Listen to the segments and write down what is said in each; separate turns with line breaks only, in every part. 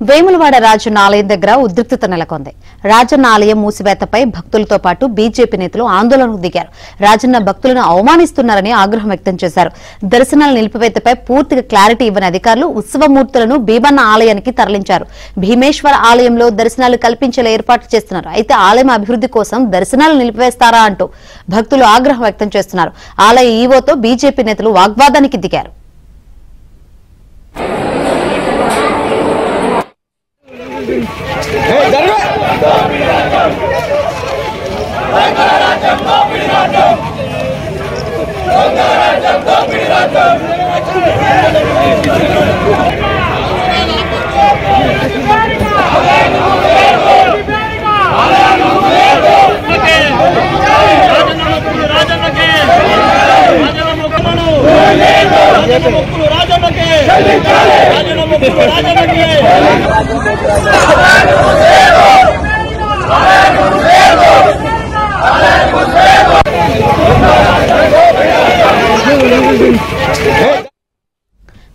వేములవాడ రాజన్న ఆలయం దగ్గర ఉద్రిక్తత నెలకొంది. రాజన్న ఆలయం మూసివేతపై భక్తులతో పాటు బీజేపీ నేతలు ఆందోళనకు దిగారు. రాజన్న భక్తులను అవమానిస్తున్నారని ఆగ్రహం వ్యక్తం చేశారు. దర్శనాల నిలిపివేతపై పూర్తిగా క్లారిటీ ఇవ్వని అధికారులు ఉత్సవమూర్తులను భీమన్న ఆలయానికి తరలించారు. భీమేశ్వర ఆలయంలో దర్శనాలు కల్పించేలా ఏర్పాట్లు చేస్తున్నారు. అయితే ఆలయం అభివృద్ధి కోసం దర్శనాలు నిలిపివేస్తారా అంటూ భక్తులు ఆగ్రహం వ్యక్తం చేస్తున్నారు. ఆలయ ఈవోతో బీజేపీ నేతలు వాగ్వాదానికి దిగారు.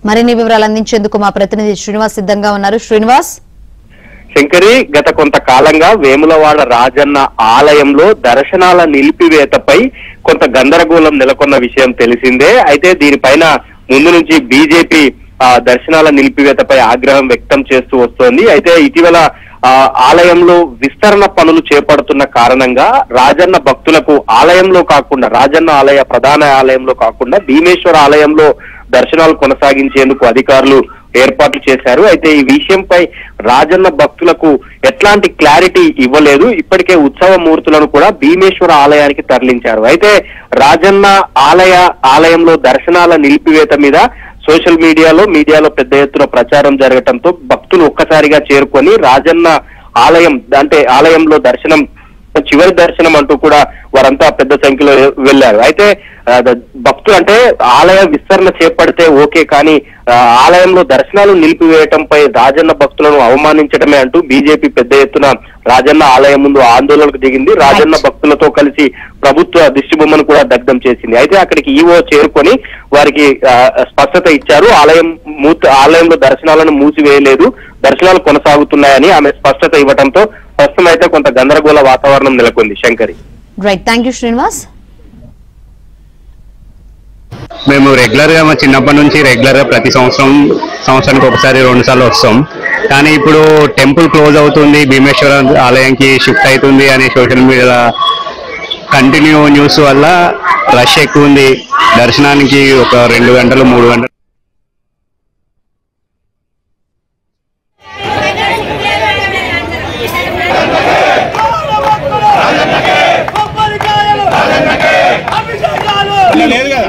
మరిన్ని వివరాలు అందించేందుకు మా ప్రతినిధి శ్రీనివాస్ సిద్ధంగా ఉన్నారు. శ్రీనివాస్.
శంకరి, గత కొంతకాలంగా వేములవాడ రాజన్న ఆలయంలో దర్శనాల నిలిపివేతపై కొంత గందరగోళం నెలకొన్న విషయం తెలిసిందే. అయితే దీనిపైన ముందు నుంచి బీజేపీ దర్శనాల నిలిపివేతపై ఆగ్రహం వ్యక్తం చేస్తూ వస్తోంది. అయితే ఇటీవల ఆలయంలో విస్తరణ పనులు చేపడుతున్న కారణంగా రాజన్న భక్తులకు ఆలయంలో కాకుండా రాజన్న ఆలయ ప్రధాన ఆలయంలో కాకుండా భీమేశ్వర ఆలయంలో దర్శనాలు కొనసాగించేందుకు అధికారులు ఏర్పాట్లు చేశారు. అయితే ఈ విషయంపై రాజన్న భక్తులకు ఎట్లాంటి క్లారిటీ ఇవ్వలేదు. ఇప్పటికే ఉత్సవ మూర్తులను కూడా భీమేశ్వర ఆలయానికి తరలించారు. అయితే రాజన్న ఆలయంలో దర్శనాల నిలిపివేత మీద సోషల్ మీడియాలో పెద్ద ఎత్తున ప్రచారం జరగటంతో భక్తులు ఒక్కసారిగా చేరుకొని రాజన్న ఆలయంలో దర్శనం చివరి దర్శనం అంటూ కూడా వారంతా పెద్ద సంఖ్యలో వెళ్లారు. అయితే భక్తులు ఆలయ విస్తరణ చేపడితే ఓకే, కానీ ఆలయంలో దర్శనాలు నిలిపివేయటంపై రాజన్న భక్తులను అవమానించడమే అంటూ బీజేపీ పెద్ద ఎత్తున రాజన్న ఆలయం ముందు ఆందోళనకు దిగింది. రాజన్న భక్తులతో కలిసి ప్రభుత్వ దిష్టిబొమ్మను కూడా దగ్ధం చేసింది. అయితే అక్కడికి ఈవో చేరుకొని వారికి స్పష్టత ఇచ్చారు. ఆలయంలో దర్శనాలను మూసివేయలేదు, దర్శనాలు కొనసాగుతున్నాయని ఆమె స్పష్టత ఇవ్వడంతో ప్రస్తుతం అయితే కొంత గందరగోళ వాతావరణం నెలకొంది. Shankari.
Right, thank you Srinivas.
మేము రెగ్యులర్ గా చిన్నప్పటి నుంచి ప్రతి సంవత్సరానికి ఒకసారి 2 సార్లు వస్తాం. కానీ ఇప్పుడు టెంపుల్ క్లోజ్ అవుతుంది, భీమేశ్వర ఆలయానికి షిఫ్ట్ అవుతుంది అనే సోషల్ మీడియా కంటిన్యూ న్యూస్ వల్ల రష్ ఎక్కువ ఉంది. దర్శనానికి ఒక 2 గంటలు 3 గంటలు
లేదు కదా.